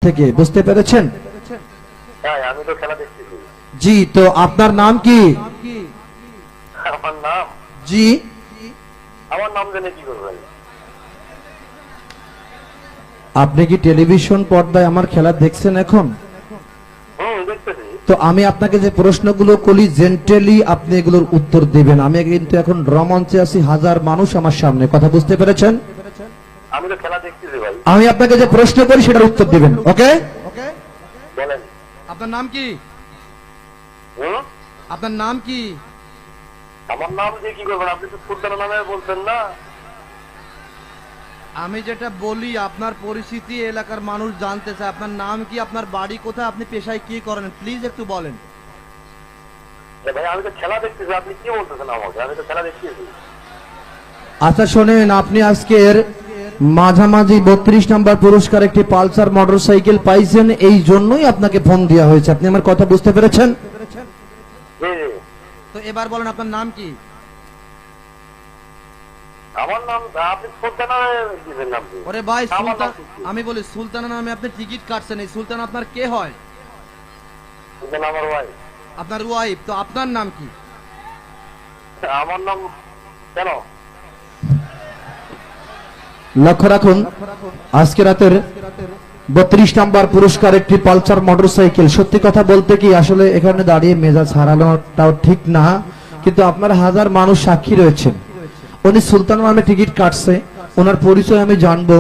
থেকে, বুঝতে পেরেছেন? হ্যাঁ, আমি তো খেলা দেখতেছি। জি, তো আপনার নাম কি? আমার নাম জি, জেনে কি করবেন? আপনি কি টেলিভিশন পর্দায় আমার খেলা দেখছেন এখন? দেখতেছি। তো আমি আপনাকে যে প্রশ্নগুলো করি জেন্টালি আপনি এগুলোর উত্তর দিবেন। আমি কিন্তু এখন রমঞ্চে আছি, হাজার মানুষ আমার সামনে, কথা বুঝতে পেরেছেন? আমি তো খেলা দেখতেছি ভাই। আমি আপনাকে যে প্রশ্ন করি সেটার উত্তর দিবেন, ওকে? বলেন। আপনার নাম কি? হুম? আপনার নাম কি? আমার নাম দিয়ে কি করবেন? আপনি তো সুলতানা নামে বলছেন না? আমি যেটা বলি আপনার পরিস্থিতি এলাকার মানুষ জানতে চায়। আপনার নাম কি, আপনার বাড়ি কোথায়, আপনি পেশায় কি করেন, প্লিজ একটু বলেন। ভাই আমি তো খেলা দেখতেছি, আপনি কি বলতেছেন আমাকে? আমি তো খেলা দেখতেছি। আচ্ছা শোনেন, আপনি আজকের মাঝামাঝি 32 নাম্বার পুরস্কার একটি পালসার মোটরসাইকেল পাইছেন, এই জন্যই আপনাকে ফোন দেওয়া হয়েছে। আপনি আমার কথা বুঝতে পেরেছেন? জি জি। তো এবার বলেন আপনার নাম কি? আমার নাম আপনি সুলতানা দিবেন নাম কি? ওরে ভাই আমার সুলতান, নাম কি? আমি বলি সুলতানা নামে আপনি টিকিট কাটছেন, এই সুলতান আপনার কে হয়? সুলতানা আমার ভাই। আপনার ওয়াইফ। তো আপনার নাম কি? আমার নাম কেন? লক্ষ্য রাখুন, আজকে রাতের 32 নাম্বার পুরস্কার একটি পালসার মোটরসাইকেল। সত্যি কথা বলতে কি আসলে এখানে দাঁড়িয়ে মেজাজ হারানোটাও ঠিক না, কিন্তু আপনার হাজার মানুষ সাক্ষী রয়েছেন। উনি সুলতান নামে টিকিট কাটছে, ওনার পরিচয় আমি জানবো।